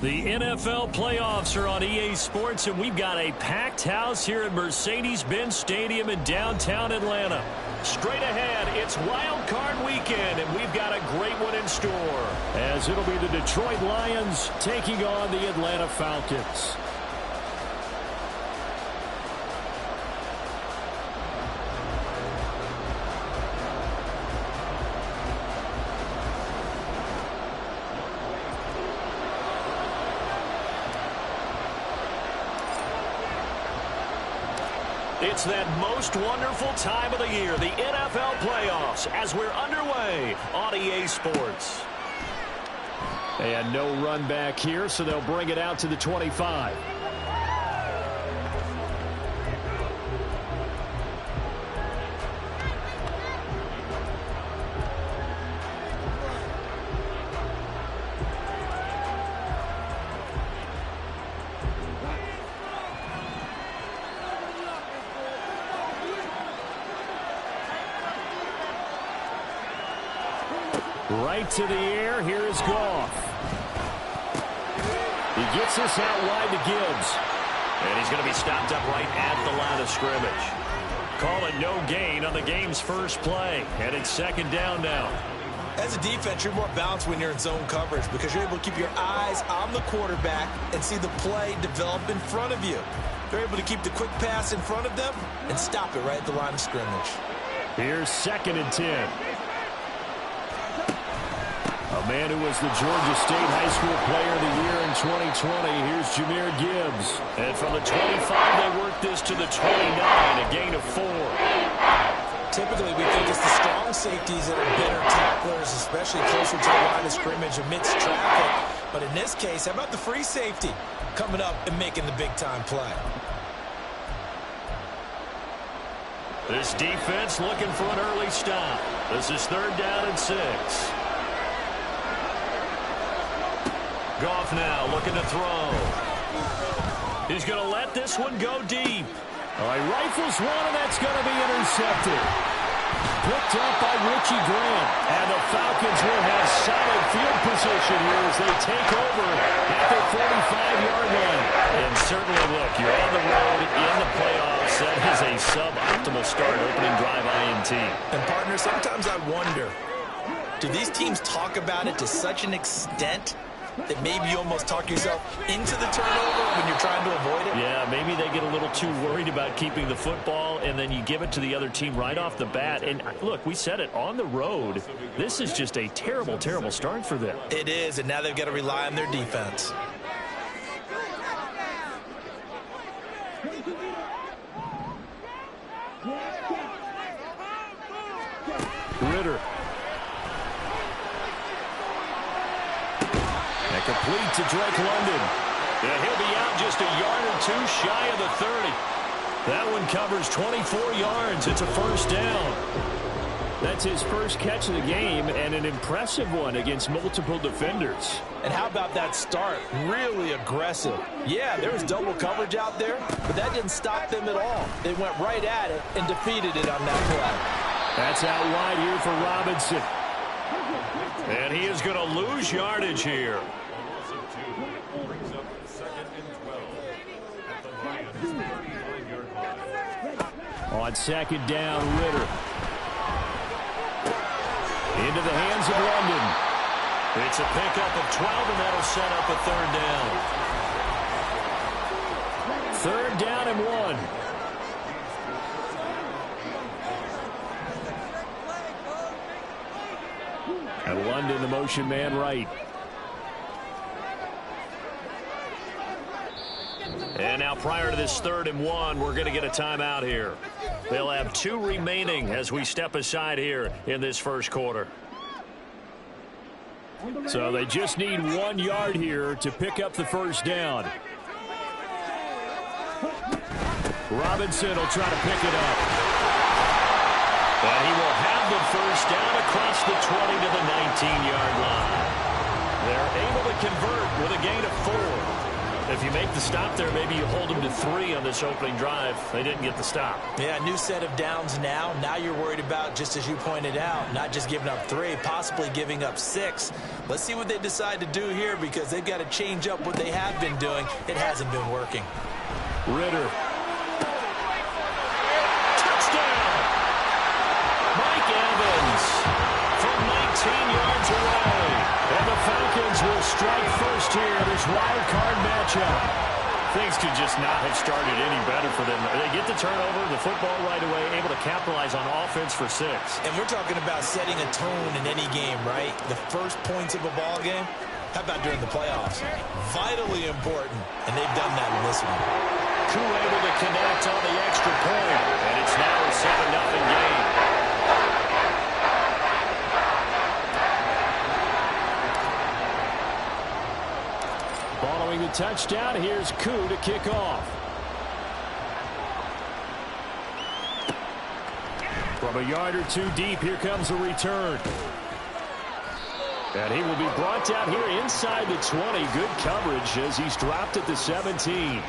The NFL playoffs are on EA Sports, and we've got a packed house here at Mercedes-Benz Stadium in downtown Atlanta. Straight ahead, it's Wild Card Weekend, and we've got a great one in store, as it'll be the Detroit Lions taking on the Atlanta Falcons. It's that most wonderful time of the year, the NFL playoffs, as we're underway on EA Sports. And no run back here, so they'll bring it out to the 25. Right to the air. Here is Goff. He gets this out wide to Gibbs. And he's going to be stopped up right at the line of scrimmage. Call it no gain on the game's first play. And it's second down now. As a defense, you're more balanced when you're in zone coverage because you're able to keep your eyes on the quarterback and see the play develop in front of you. They're able to keep the quick pass in front of them and stop it right at the line of scrimmage. Here's 2nd and 10. A man who was the Georgia State High School Player of the Year in 2020. Here's Jahmyr Gibbs. And from the 25, they work this to the 29, a gain of 4. Typically, we think it's the strong safeties that are better tacklers, especially closer to the line of scrimmage amidst traffic. But in this case, how about the free safety coming up and making the big-time play? This defense looking for an early stop. This is 3rd down and 6. Goff now looking to throw. He's going to let this one go deep. All right, rifles one, and that's going to be intercepted. Picked up by Richie Grant. And the Falcons will have solid field position here as they take over at their 45-yard line. And certainly, look, you're on the road in the playoffs. That is a suboptimal start, opening drive INT. And, partner, sometimes I wonder, do these teams talk about it to such an extent that maybe you almost talk yourself into the turnover when you're trying to avoid it? Yeah, maybe they get a little too worried about keeping the football, and then you give it to the other team right off the bat. And, look, we said it, on the road, this is just a terrible, terrible start for them. It is, and now they've got to rely on their defense. Ritter. complete to Drake London. And he'll be out just a yard or two shy of the 30. That one covers 24 yards. It's a first down. That's his first catch of the game, and an impressive one against multiple defenders. And how about that start? Really aggressive. Yeah, there was double coverage out there, but that didn't stop them at all. They went right at it and defeated it on that play. That's out wide here for Robinson. And he is going to lose yardage here. On second down, Ritter. Into the hands of London. It's a pickup of 12, and that'll set up a third down. Third down and 1. And London, the motion man right. And now prior to this 3rd and 1, we're going to get a timeout here. They'll have 2 remaining as we step aside here in this first quarter. So they just need 1 yard here to pick up the first down. Robinson will try to pick it up. And he will have the first down across the 20 to the 19-yard line. They're able to convert with a gain of 4. If you make the stop there, maybe you hold them to 3 on this opening drive. They didn't get the stop. Yeah, new set of downs now. Now you're worried about, just as you pointed out, not just giving up 3, possibly giving up 6. Let's see what they decide to do here, because they've got to change up what they have been doing. It hasn't been working. Ritter. Touchdown! Mike Evans from 19 yards away. And the Falcons will strike first here in this wild card matchup. Things could just not have started any better for them. They get the turnover, the football right away, able to capitalize on offense for 6. And we're talking about setting a tone in any game, right? The first points of a ball game. How about during the playoffs? Vitally important, and they've done that in this one. Koo able to connect on the extra point, and it's now a 7-0 game. Following the touchdown, here's Koo to kick off. From a yard or 2 deep, here comes a return. And he will be brought down here inside the 20. Good coverage as he's dropped at the 17.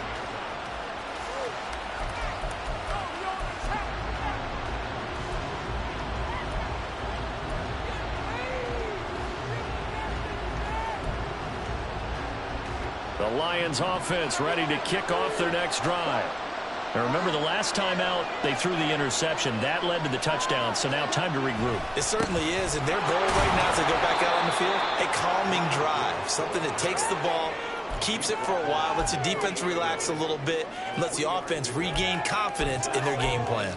The Lions offense ready to kick off their next drive. Now remember, the last time out, they threw the interception. That led to the touchdown, so now time to regroup. It certainly is, and their goal right now as they go back out on the field, a calming drive, something that takes the ball, keeps it for a while, lets the defense relax a little bit, and lets the offense regain confidence in their game plan.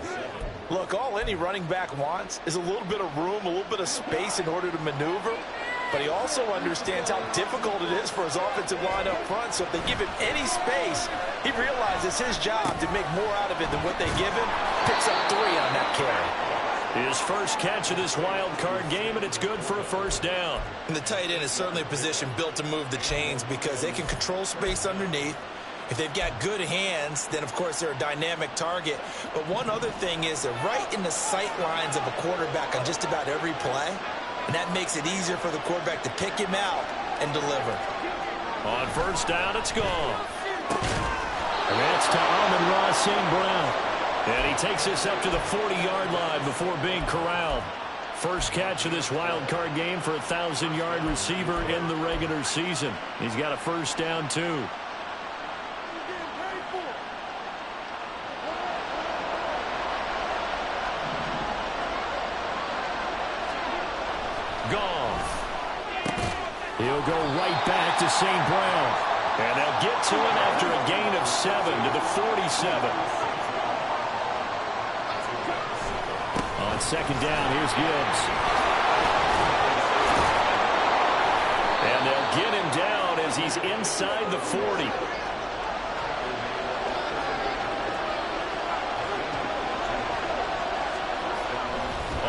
Look, all any running back wants is a little bit of room, a little bit of space in order to maneuver. But he also understands how difficult it is for his offensive line up front. So if they give him any space, he realizes his job to make more out of it than what they give him. Picks up 3 on that carry. His first catch of this wild card game, and it's good for a first down. And the tight end is certainly a position built to move the chains because they can control space underneath. If they've got good hands, then, of course, they're a dynamic target. But one other thing is they're right in the sight lines of a quarterback on just about every play. And that makes it easier for the quarterback to pick him out and deliver. On first down, it's gone. And that's to Amon-Ra St. Brown. And he takes us up to the 40-yard line before being corralled. First catch of this wild card game for a 1,000-yard receiver in the regular season. He's got a first down, too. He'll go right back to St. Brown. And they'll get to him after a gain of 7 to the 47. On second down, here's Gibbs. And they'll get him down as he's inside the 40.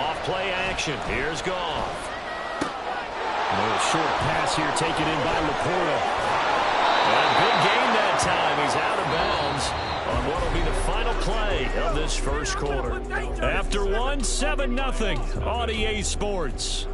Off play action. Here's Goff. short pass here taken in by Laporta. And good game that time. He's out of bounds on what will be the final play of this first quarter. After one, 7-0 on EA Sports.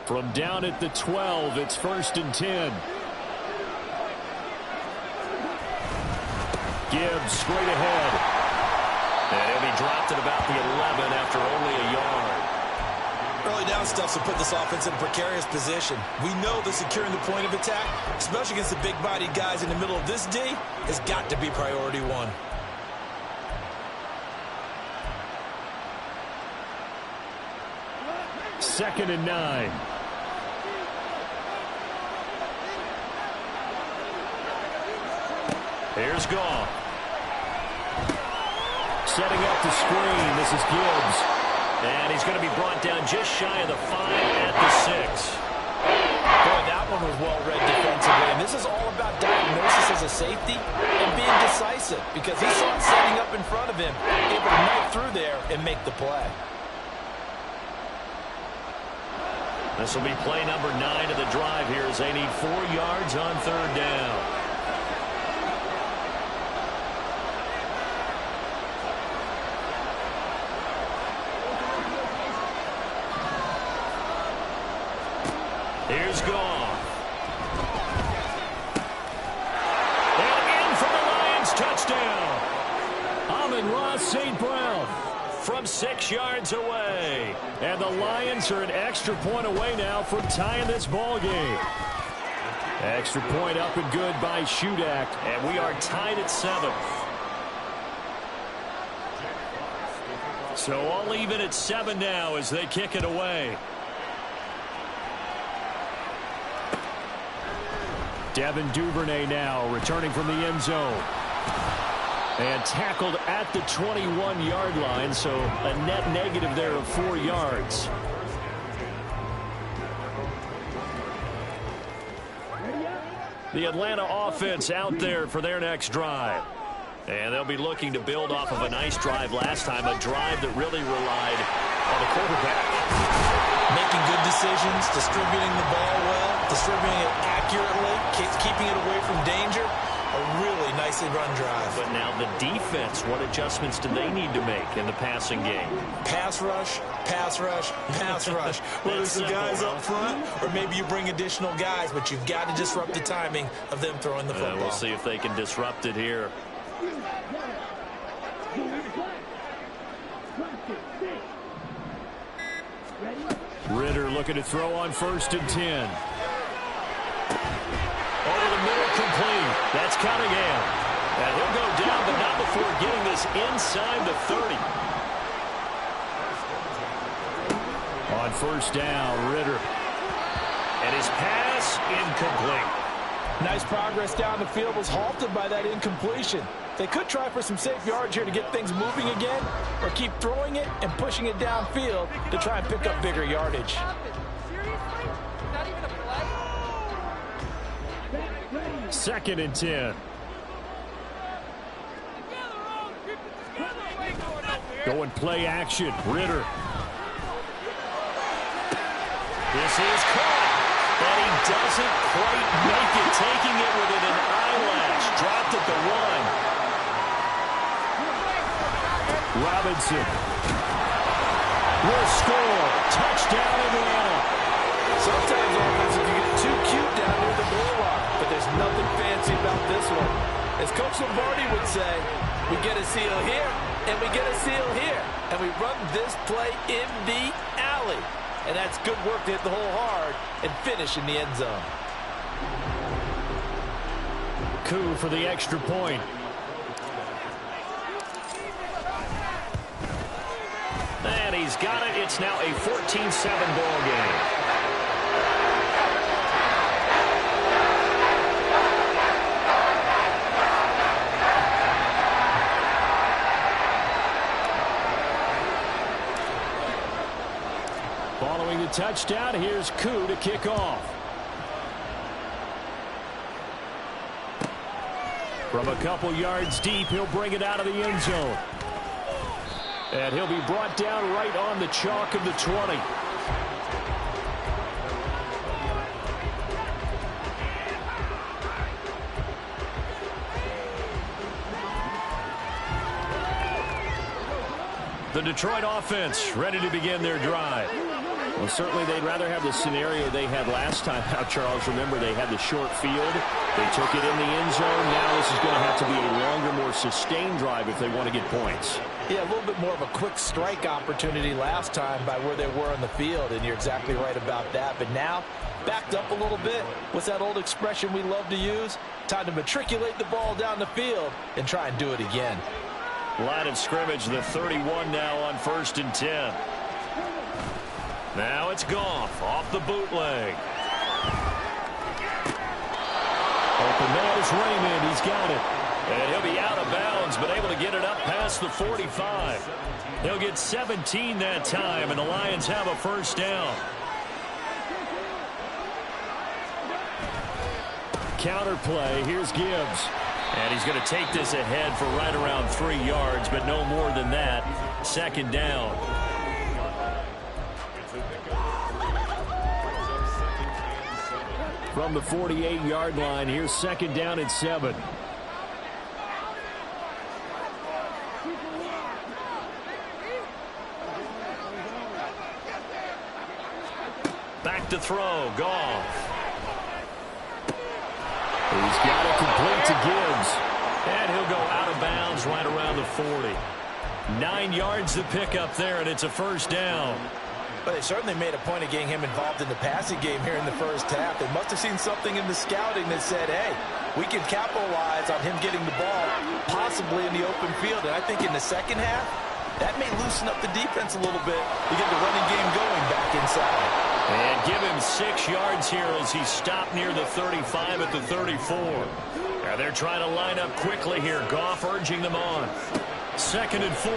From down at the 12, it's 1st and 10. Gibbs straight ahead. And he'll be dropped at about the 11 after only a yard. Early down stuff will put this offense in a precarious position. We know that securing the point of attack, especially against the big-bodied guys in the middle of this D, has got to be priority one. Second and 9. Here's Goff. Setting up the screen. This is Gibbs. And he's going to be brought down just shy of the 5 at the 6. Boy, that one was well read defensively. And this is all about diagnosis as a safety and being decisive, because he saw it setting up in front of him, able to knife through there and make the play. This will be play number 9 of the drive here as they need 4 yards on 3rd down. Here's Goff. And in for the Lions, touchdown. Amon-Ra St. Brown from 6 yards away. And the Lions are an extra point away now from tying this ball game. Extra point up and good by Shudak. And we are tied at 7. So all even at 7 now as they kick it away. Devin Duvernay now returning from the end zone. And tackled at the 21-yard line, so a net negative there of 4 yards. The Atlanta offense out there for their next drive. And they'll be looking to build off of a nice drive last time, a drive that really relied on the quarterback. Making good decisions, distributing the ball well, distributing it accurately, keeping it away from danger. A really nicely run drive. But now the defense, what adjustments do they need to make in the passing game? Pass rush, pass rush, pass rush. Whether it's the guys up front or maybe you bring additional guys, but you've got to disrupt the timing of them throwing the football. We'll see if they can disrupt it here. Ridder looking to throw on 1st and 10. Over the middle, complete. That's Cunningham. And he'll go down, but not before getting this inside the 30. On 1st down, Ridder. And his pass incomplete. Nice progress down the field, was halted by that incompletion. They could try for some safe yards here to get things moving again, or keep throwing it and pushing it downfield to try and pick up bigger yardage. Second and 10. Going play action. Ridder. This is caught. But he doesn't quite make it. Taking it within an eyelash. Dropped at the 1. Robinson will score. Touchdown Atlanta. Sometimes offensive can get too cute down near the goal line, but there's nothing fancy about this one. As Coach Lombardi would say, we get a seal here, and we get a seal here, and we run this play in the alley. And that's good work to hit the hole hard and finish in the end zone. Coup for the extra point. And he's got it. It's now a 14-7 ball game. Following the touchdown, here's Koo to kick off. From a couple yards deep, he'll bring it out of the end zone. And he'll be brought down right on the chalk of the 20. The Detroit offense ready to begin their drive. Well, certainly they'd rather have the scenario they had last time out, Charles. Remember, they had the short field. They took it in the end zone. Now this is going to have to be a longer, more sustained drive if they want to get points. Yeah, a little bit more of a quick strike opportunity last time by where they were on the field, and you're exactly right about that. But now, backed up a little bit. What's that old expression we love to use? Time to matriculate the ball down the field and try and do it again. Line of scrimmage, the 31 now on 1st and 10. Now it's Goff off the bootleg. Open man is Raymond. He's got it. And he'll be out of bounds, but able to get it up past the 45. He'll get 17 that time, and the Lions have a first down. Counter play. Here's Gibbs. And he's going to take this ahead for right around 3 yards, but no more than that. 2nd down. From the 48-yard line, here's 2nd down and 7. Back to throw, Goff. He's got it complete to Gibbs. And he'll go out of bounds right around the 40. 9 yards to pick up there, and it's a first down. But they certainly made a point of getting him involved in the passing game here in the first half. They must have seen something in the scouting that said, hey, we can capitalize on him getting the ball possibly in the open field. And I think in the second half, that may loosen up the defense a little bit to get the running game going back inside. And give him 6 yards here as he stopped near the 35 at the 34. Now they're trying to line up quickly here. Goff urging them on. 2nd and 4.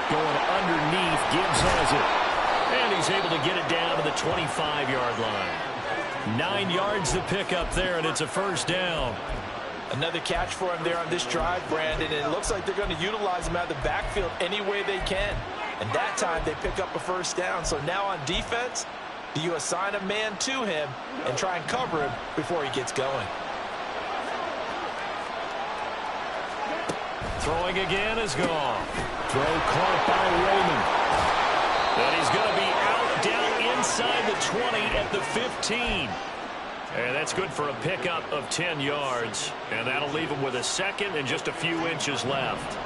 Going underneath, Gibbs has it. And he's able to get it down to the 25-yard line. 9 yards to pick up there, and it's a first down. Another catch for him there on this drive, Brandon, and it looks like they're going to utilize him out of the backfield any way they can. And that time they pick up a first down. So now on defense, do you assign a man to him and try and cover him before he gets going? Throwing again is Goff. Throw caught by Raymond. And he's going to be out down inside the 20 at the 15. And that's good for a pickup of 10 yards. And that'll leave him with a second and just a few inches left.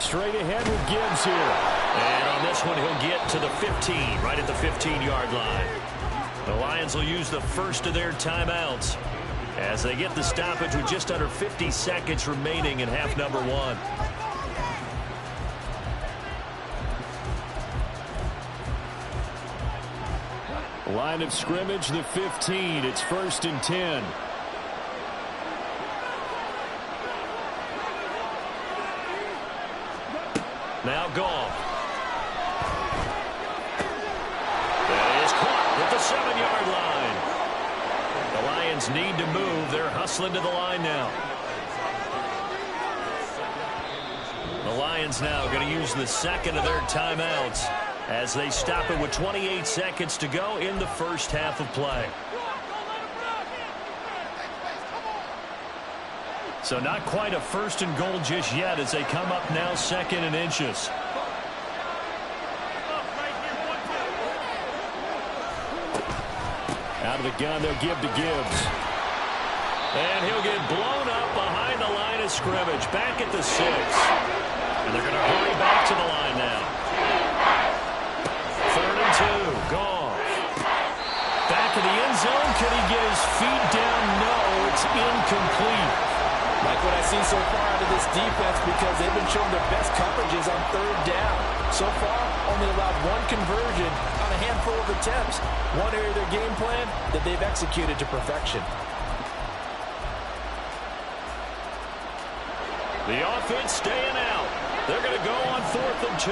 Straight ahead with Gibbs here. And on this one, he'll get to the 15, right at the 15-yard line. The Lions will use the first of their timeouts as they get the stoppage with just under 50 seconds remaining in half number 1. Line of scrimmage, the 15. It's 1st and 10. Now Goff. That is caught at the 7-yard line. The Lions need to move. They're hustling to the line now. The Lions now going to use the second of their timeouts as they stop it with 28 seconds to go in the first half of play. So not quite a 1st and goal just yet as they come up now 2nd and inches. Out of the gun, they'll give to Gibbs. And he'll get blown up behind the line of scrimmage, back at the 6. And they're going to hurry back to the line now. 3rd and 2, Goff. Back in the end zone, can he get his feet down? No, it's incomplete. Like what I see so far out of this defense, because they've been showing their best coverages on 3rd down. So far, only allowed 1 conversion on a handful of attempts. One area of their game plan that they've executed to perfection. The offense staying out. They're going to go on 4th and 2.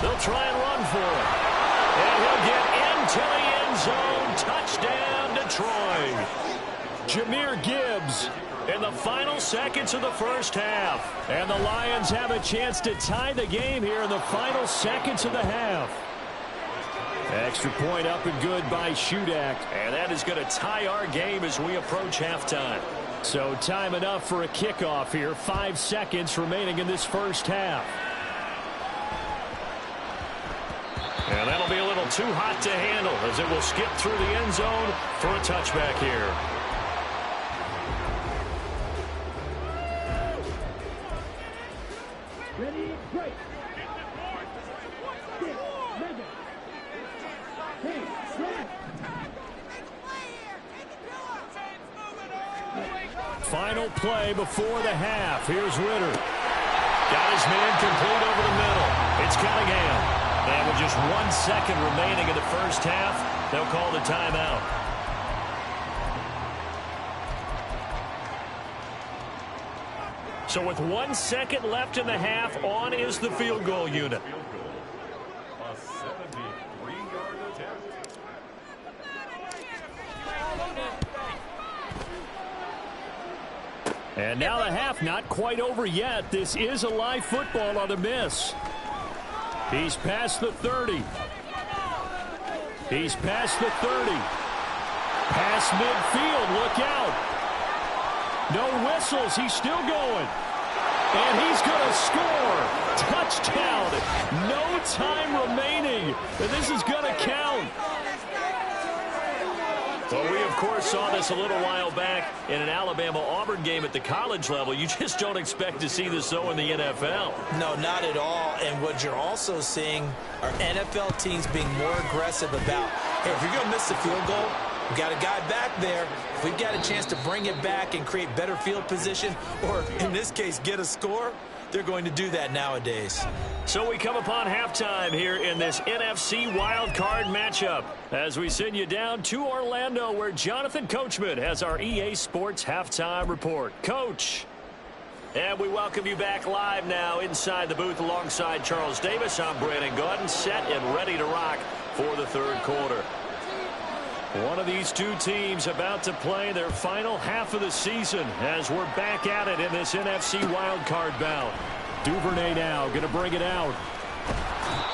They'll try and run for it. And he'll get into the end zone. Touchdown, Detroit. Jahmyr Gibbs in the final seconds of the first half. And the Lions have a chance to tie the game here in the final seconds of the half. Extra point up and good by Shudak. And that is going to tie our game as we approach halftime. So time enough for a kickoff here. 5 seconds remaining in this first half. And that'll be a little too hot to handle as it will skip through the end zone for a touchback here. Ready, break. Final play before the half. Here's Ritter. Got his man complete over the middle. It's Cunningham. And with just 1 second remaining in the first half, they'll call the timeout. So with 1 second left in the half, on is the field goal unit. A 73-yard attempt. And now the half not quite over yet. This is a live football on a miss. He's past the 30. He's past the 30. Past midfield. Look out. No whistles. He's still going. And he's going to score. Touchdown. No time remaining. And this is going to count. Well, we, of course, saw this a little while back in an Alabama-Auburn game at the college level. You just don't expect to see this, though, in the NFL. No, not at all. And what you're also seeing are NFL teams being more aggressive about, hey, if you're going to miss the field goal, we've got a guy back there. If we've got a chance to bring it back and create better field position, or in this case, get a score, they're going to do that nowadays. So we come upon halftime here in this NFC wildcard matchup as we send you down to Orlando where Jonathan Coachman has our EA Sports halftime report. Coach. And we welcome you back live now inside the booth alongside Charles Davis. I'm Brandon Gaudin, set and ready to rock for the third quarter. One of these two teams about to play their final half of the season as we're back at it in this NFC wildcard bout. Duvernay now going to bring it out.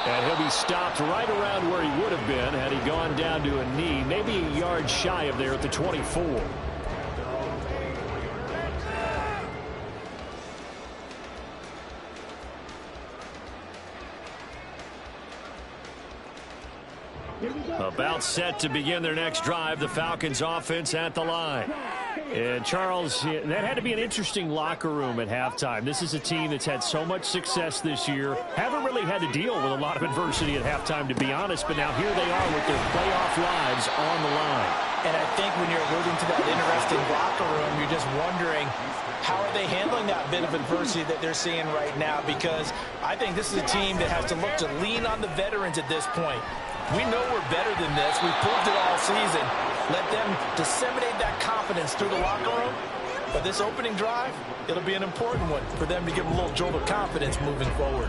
And he'll be stopped right around where he would have been had he gone down to a knee, maybe a yard shy of there at the 24. About set to begin their next drive, the Falcons offense at the line. And Charles, that had to be an interesting locker room at halftime. This is a team that's had so much success this year. Haven't really had to deal with a lot of adversity at halftime, to be honest, but now here they are with their playoff lives on the line. And I think when you're alluding to that interesting locker room, you're just wondering, how are they handling that bit of adversity that they're seeing right now? Because I think this is a team that has to look to lean on the veterans at this point. We know we're better than this. We've proved it all season. Let them disseminate that confidence through the locker room. But this opening drive, it'll be an important one for them to give them a little jolt of confidence moving forward.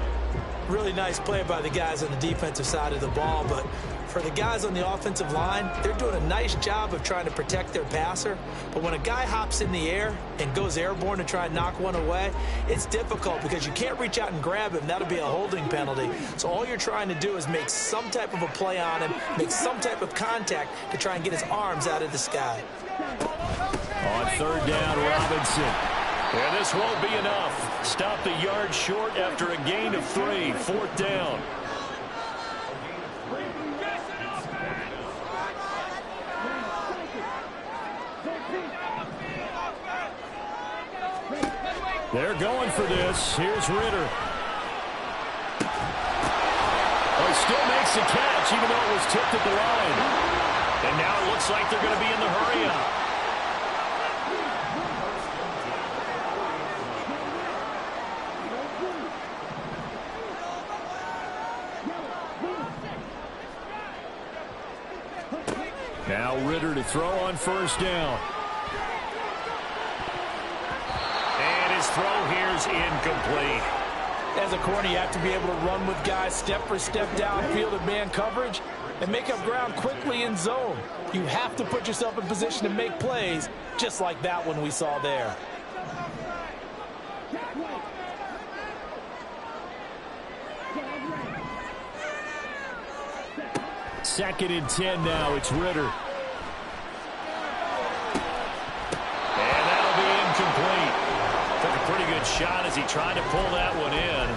Really nice play by the guys on the defensive side of the ball, but for the guys on the offensive line, they're doing a nice job of trying to protect their passer. But when a guy hops in the air and goes airborne to try and knock one away, it's difficult because you can't reach out and grab him. That'll be a holding penalty. So all you're trying to do is make some type of a play on him, make some type of contact to try and get his arms out of the sky. On third down, Robinson. And this won't be enough. Stop the yard short after a gain of 3. Fourth down. They're going for this. Here's Ritter. Oh, he still makes the catch, even though it was tipped at the line. And now it looks like they're going to be in the hurry-up. Now Ritter to throw on first down. throw here's incomplete. As a corner, you have to be able to run with guys step for step downfield in man coverage and make up ground quickly in zone. You have to put yourself in position to make plays, just like that one we saw there. Second and 10 now. It's Ritter. And that'll be incomplete. Took a pretty good shot as he tried to pull that one in.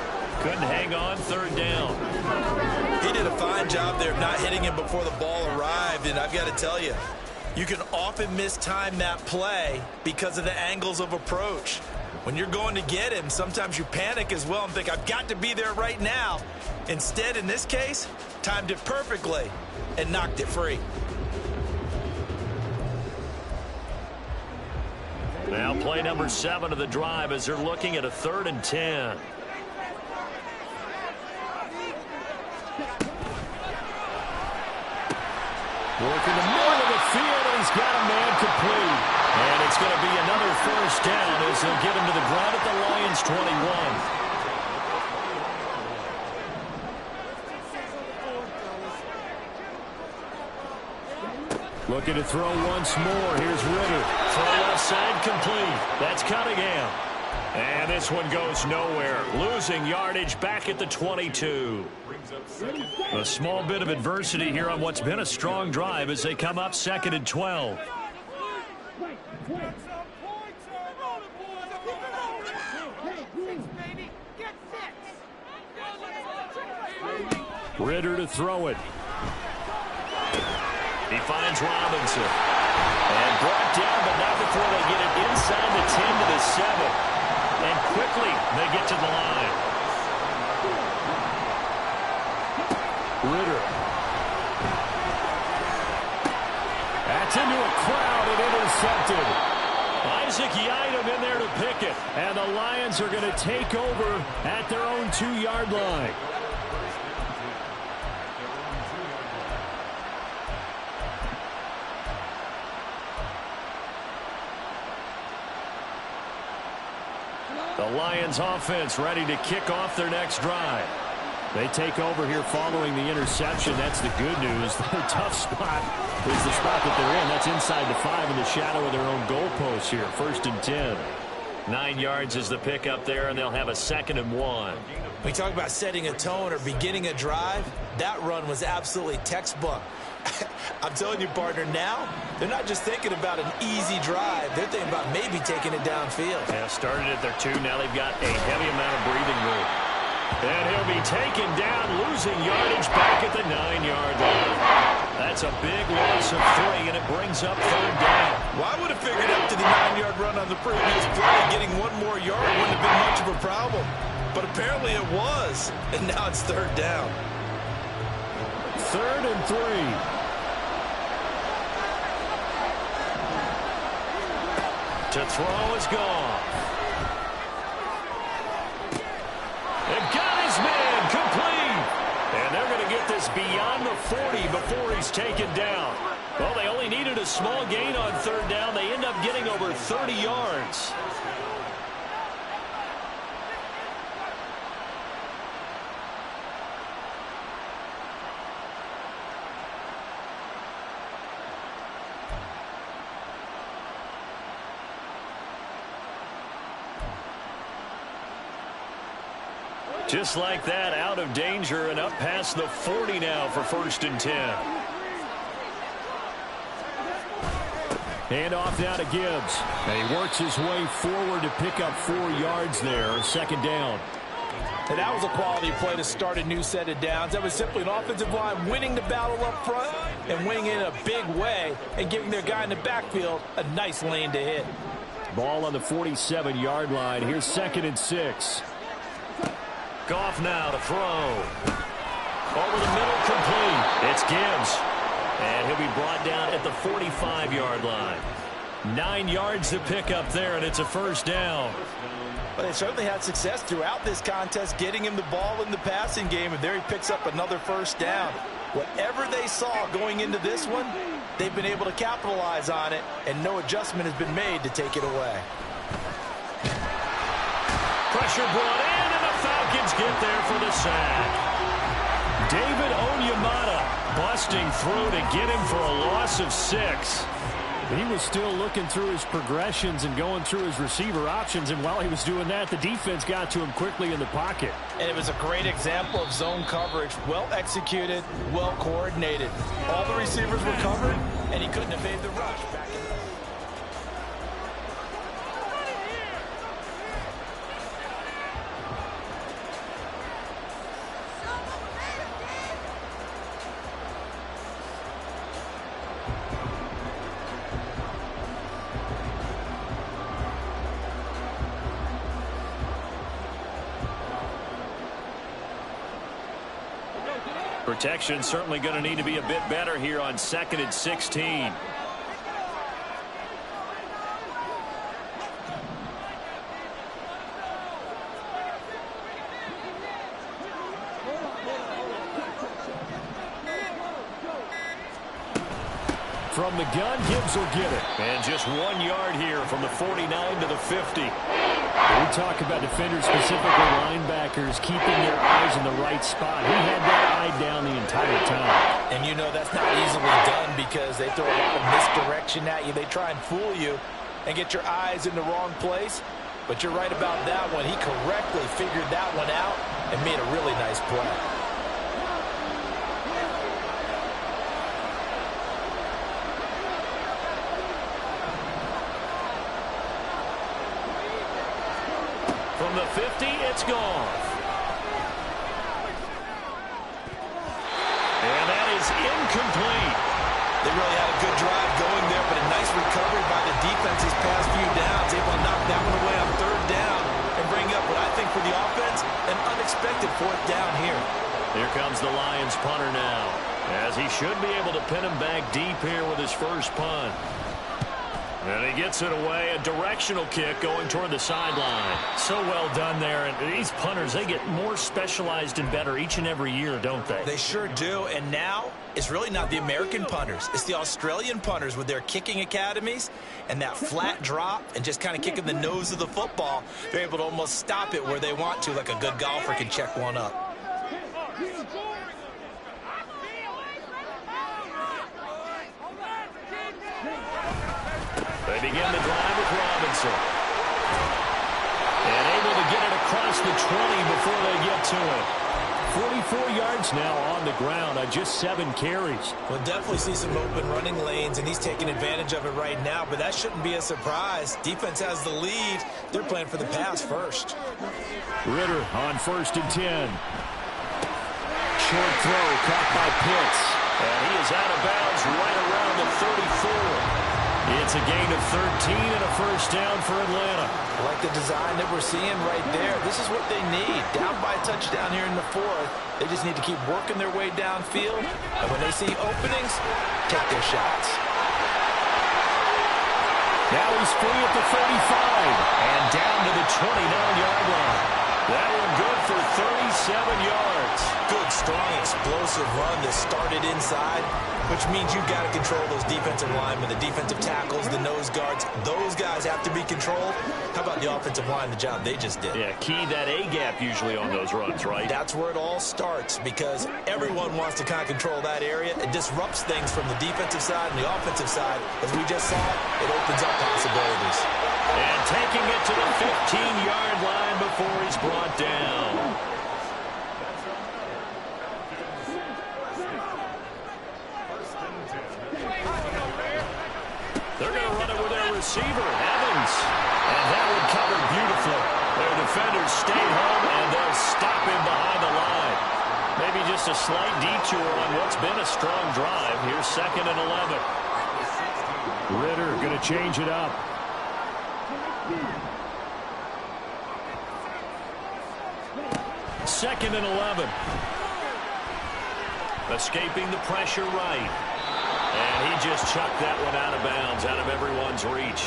Couldn't hang on. Third down. He did a fine job there of not hitting him before the ball arrived, and I've got to tell you, you can often mistime that play because of the angles of approach. When you're going to get him, sometimes you panic as well and think, I've got to be there right now. Instead, in this case, timed it perfectly and knocked it free. Now play number 7 of the drive as they're looking at a 3rd and 10. Working the middle of the field, and he's got a man complete. And it's going to be another first down as they'll get him to the ground at the Lions 21. Looking to throw once more. Here's Ritter. Throw left side complete. That's Cunningham. And this one goes nowhere. Losing yardage back at the 22. A small bit of adversity here on what's been a strong drive as they come up 2nd and 12. Ritter to throw it. He finds Robinson. And brought down, but not before they get it inside the 10 to the 7. And quickly, they get to the line. Ritter. That's into a crowd and intercepted. Isaac Yiadom in there to pick it. And the Lions are going to take over at their own 2-yard line. The Lions offense ready to kick off their next drive. They take over here following the interception. That's the good news. Their tough spot is the spot that they're in. That's inside the 5 in the shadow of their own goalpost here. 1st and 10. 9 yards is the pickup there, and they'll have a 2nd and 1. We talk about setting a tone or beginning a drive. That run was absolutely textbook. I'm telling you, partner, now they're not just thinking about an easy drive. They're thinking about maybe taking it downfield. Yeah, started at their 2. Now they've got a heavy amount of breathing room. And he'll be taken down, losing yardage back at the 9-yard line. That's a big loss of 3, and it brings up 3rd down. Well, I would have figured up to the 9-yard run on the previous play. Getting 1 more yard wouldn't have been much of a problem. But apparently it was, and now it's 3rd down. 3rd and 3. To throw is gone. They've got his man complete. And they're going to get this beyond the 40 before he's taken down. Well, they only needed a small gain on 3rd down. They end up getting over 30 yards. Just like that, out of danger and up past the 40 now for 1st and 10. Hand off now to Gibbs. And he works his way forward to pick up 4 yards there. 2nd down. And that was a quality play to start a new set of downs. That was simply an offensive line winning the battle up front and winning in a big way and giving their guy in the backfield a nice lane to hit. Ball on the 47-yard line. Here's 2nd and 6. Goff now to throw. Over the middle, complete. It's Gibbs. And he'll be brought down at the 45-yard line. 9 yards to pick up there, and it's a 1st down. But they certainly had success throughout this contest getting him the ball in the passing game, and there he picks up another 1st down. Whatever they saw going into this one, they've been able to capitalize on it, and no adjustment has been made to take it away. Pressure brought in, and the Falcons get there for the sack. David Onyemata busting through to get him for a loss of 6. He was still looking through his progressions and going through his receiver options, and while he was doing that, the defense got to him quickly in the pocket. And it was a great example of zone coverage. Well executed, well coordinated. All the receivers were covered, and he couldn't evade the rush. Back in Protection certainly going to need to be a bit better here on 2nd and 16. From the gun, Gibbs will get it. And just 1 yard here from the 49 to the 50. We talk about defenders, specifically linebackers, keeping their eyes in the right spot. He had that eye down the entire time. And you know that's not easily done because they throw a lot of misdirection at you. They try and fool you and get your eyes in the wrong place. But you're right about that one. He correctly figured that one out and made a really nice play. From the 50, it's gone. And that is incomplete. They really had a good drive going there, but a nice recovery by the defense these past few downs. Able to knock that one away on 3rd down and bring up what I think for the offense, an unexpected 4th down here. Here comes the Lions punter now, as he should be able to pin him back deep here with his first punt. And he gets it away, a directional kick going toward the sideline. So well done there. And these punters, they get more specialized and better each and every year, don't they? They sure do. And now it's really not the American punters. It's the Australian punters with their kicking academies and that flat drop and just kind of kicking the nose of the football. They're able to almost stop it where they want to, like a good golfer can check one up. They begin the drive with Robinson. And able to get it across the 20 before they get to it. 44 yards now on the ground on just 7 carries. We'll definitely see some open running lanes, and he's taking advantage of it right now, but that shouldn't be a surprise. Defense has the lead. They're playing for the pass first. Ritter on 1st and 10. Short throw caught by Pitts. And he is out of bounds right around the 34. It's a gain of 13 and a first down for Atlanta. I like the design that we're seeing right there. This is what they need. Down by a touchdown here in the 4th. They just need to keep working their way downfield. And when they see openings, take their shots. Now he's free at the 35 and down to the 29-yard line. That one good for 37 yards. Good, strong, explosive run that started inside, which means you've got to control those defensive linemen, the defensive tackles, the nose guards. Those guys have to be controlled. How about the offensive line, the job they just did? Yeah, key that A-gap usually on those runs, right? That's where it all starts because everyone wants to kind of control that area. It disrupts things from the defensive side and the offensive side. As we just saw, it opens up possibilities. And taking it to the 15-yard line before he's brought down. They're going to run it with their receiver, Evans. And that one covered beautifully. Their defenders stay home, and they'll stop him behind the line. Maybe just a slight detour on what's been a strong drive. Here's 2nd and 11. Ritter going to change it up. Second and 11. Escaping the pressure right. And he just chucked that one out of bounds, out of everyone's reach.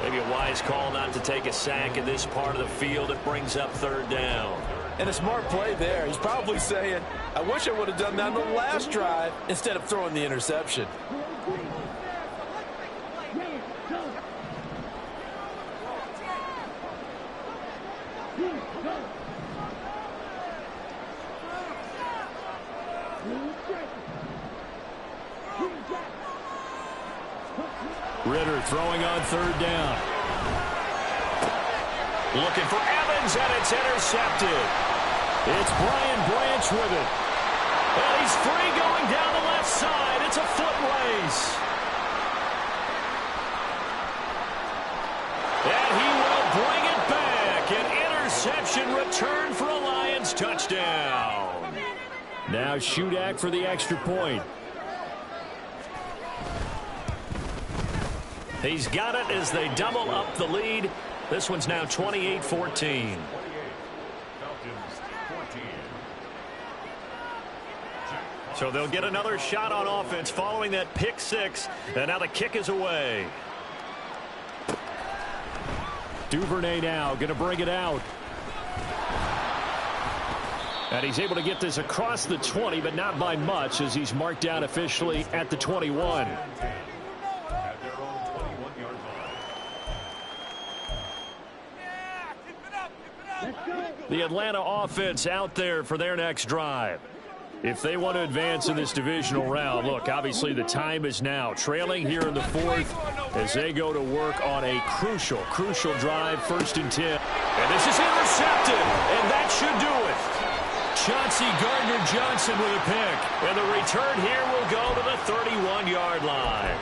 Maybe a wise call not to take a sack in this part of the field. It brings up 3rd down. And a smart play there. He's probably saying, I wish I would have done that on the last drive instead of throwing the interception. Ritter throwing on third down. Looking for Evans, and it's intercepted. It's Brian Branch with it. And he's free going down the left side. It's a foot race. And he will bring it back. An interception return for a Lions touchdown. Now Shudak for the extra point. He's got it as they double up the lead. This one's now 28-14. So they'll get another shot on offense following that pick six. And now the kick is away. Duvernay now going to bring it out. And he's able to get this across the 20, but not by much as he's marked down officially at the 21. The Atlanta offense out there for their next drive. If they want to advance in this divisional round, look, obviously the time is now. Trailing here in the fourth as they go to work on a crucial drive, 1st and 10. And this is intercepted, and that should do it. Chauncey Gardner-Johnson with a pick. And the return here will go to the 31-yard line.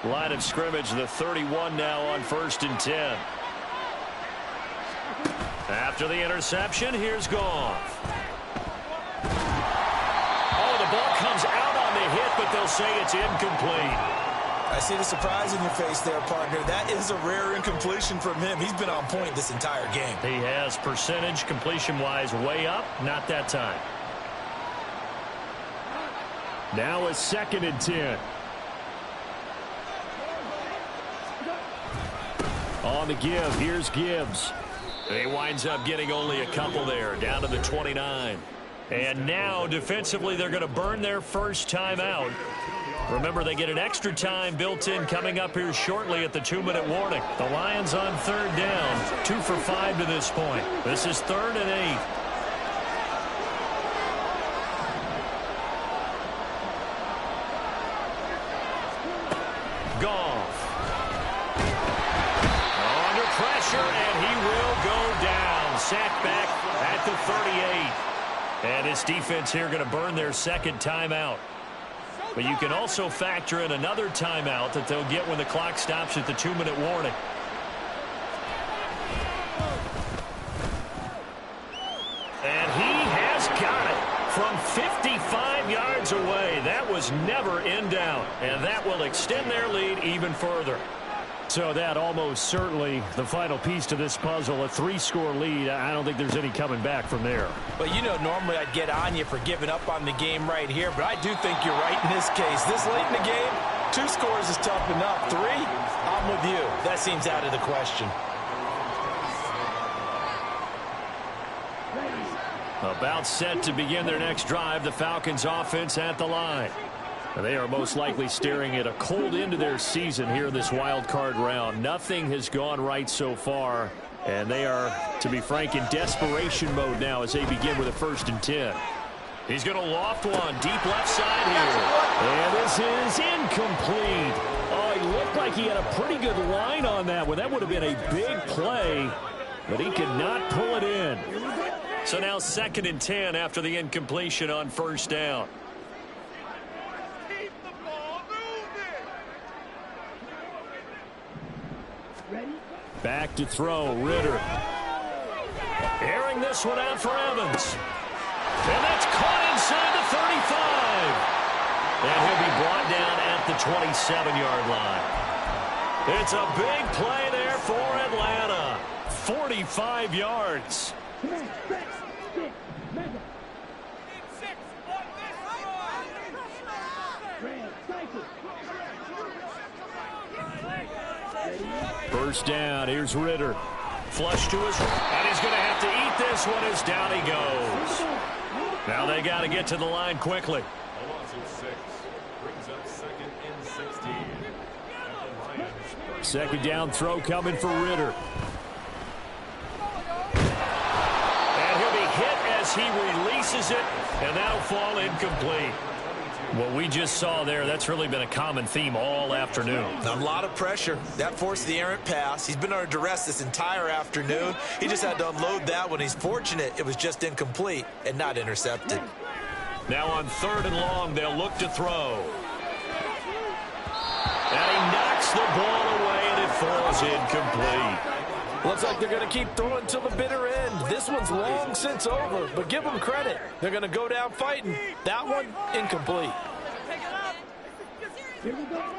Line of scrimmage, the 31 now on 1st and 10. After the interception, here's Goff. Oh, the ball comes out on the hit, but they'll say it's incomplete. I see the surprise in your face there, partner. That is a rare incompletion from him. He's been on point this entire game. He has percentage completion-wise way up, not that time. Now a 2nd and 10. On the give, here's Gibbs. He winds up getting only a couple there, down to the 29. And now, defensively, they're going to burn their first timeout. Remember, they get an extra time built in coming up here shortly at the 2-minute warning. The Lions on 3rd down, 2 for 5 to this point. This is 3rd and 8. And he will go down. Sacked back at the 38. And his defense here going to burn their 2nd timeout. But you can also factor in another timeout that they'll get when the clock stops at the 2-minute warning. And he has got it from 55 yards away. That was never in doubt. And that will extend their lead even further. So that almost certainly the final piece to this puzzle, a 3-score lead. I don't think there's any coming back from there. But, you know, normally I'd get on you for giving up on the game right here, but I do think you're right in this case. This late in the game, 2 scores is tough enough. 3, I'm with you. That seems out of the question. About set to begin their next drive, the Falcons offense at the line. They are most likely staring at a cold end to their season here in this wild card round. Nothing has gone right so far, and they are, to be frank, in desperation mode now as they begin with a 1st and 10. He's going to loft one deep left side here. And this is incomplete. Oh, he looked like he had a pretty good line on that one. That would have been a big play, but he could not pull it in. So now 2nd and 10 after the incompletion on 1st down. Back to throw, Ritter. Airing this one out for Evans. And that's caught inside the 35. And he'll be brought down at the 27-yard line. It's a big play there for Atlanta. 45 yards. First down, here's Ritter. Flush to his right, and he's going to have to eat this one as down he goes. Now they got to get to the line quickly. Second down throw coming for Ritter. And he'll be hit as he releases it, and that'll fall incomplete. What we just saw there, that's really been a common theme all afternoon. A lot of pressure. That forced the errant pass. He's been under duress this entire afternoon. He just had to unload that one. He's fortunate it was just incomplete and not intercepted. Now on 3rd and long, they'll look to throw. And he knocks the ball away, and it falls incomplete. Looks like they're going to keep throwing till the bitter end. This one's long since over, but give them credit. They're going to go down fighting. That one, incomplete.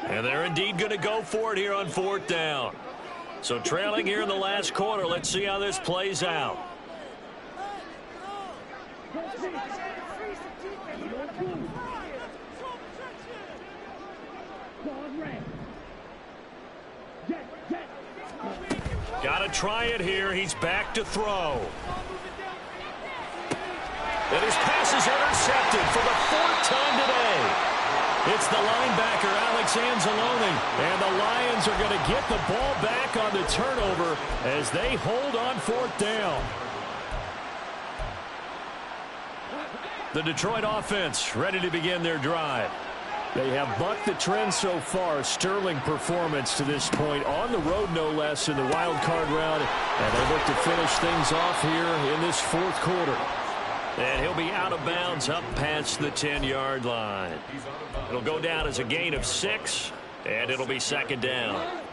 And they're indeed going to go for it here on 4th down. So trailing here in the last quarter, let's see how this plays out. Got to try it here. He's back to throw. And his pass is intercepted for the 4th time today. It's the linebacker, Alex Anzalone. And the Lions are going to get the ball back on the turnover as they hold on 4th down. The Detroit offense ready to begin their drive. They have bucked the trend so far. Sterling performance to this point. On the road, no less, in the wild card round. And they look to finish things off here in this 4th quarter. And he'll be out of bounds up past the 10-yard line. It'll go down as a gain of 6, and it'll be 2nd down.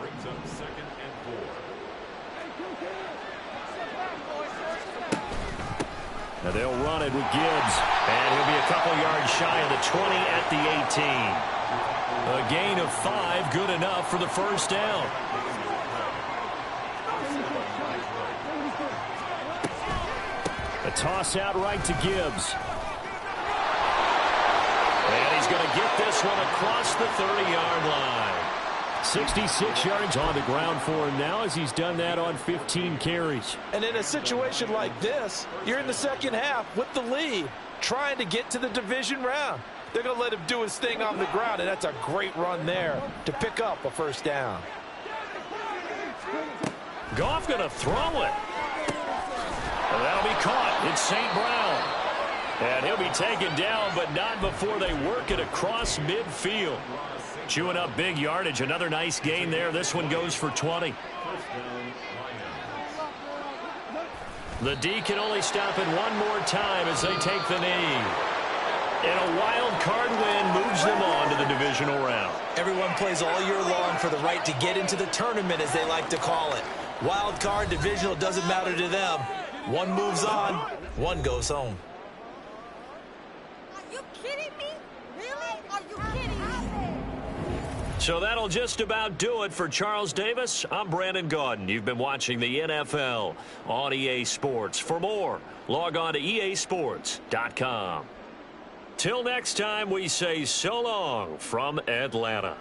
Now they'll run it with Gibbs, and he'll be a couple yards shy of the 20 at the 18. A gain of 5, good enough for the 1st down. A toss out right to Gibbs. And he's going to get this one across the 30-yard line. 66 yards on the ground for him now as he's done that on 15 carries. And in a situation like this, you're in the second half with the lead, trying to get to the division round. They're going to let him do his thing on the ground, and that's a great run there to pick up a 1st down. Goff going to throw it. And that'll be caught. It's St. Brown. And he'll be taken down, but not before they work it across midfield. Chewing up big yardage. Another nice gain there. This one goes for 20. The D can only stop it one more time as they take the knee. And a wild card win moves them on to the divisional round. Everyone plays all year long for the right to get into the tournament, as they like to call it. Wild card, divisional, doesn't matter to them. One moves on, one goes home. Are you kidding me? Really? Are you kidding me? So that'll just about do it for Charles Davis. I'm Brandon Gaudin. You've been watching the NFL on EA Sports. For more, log on to easports.com. Till next time, we say so long from Atlanta.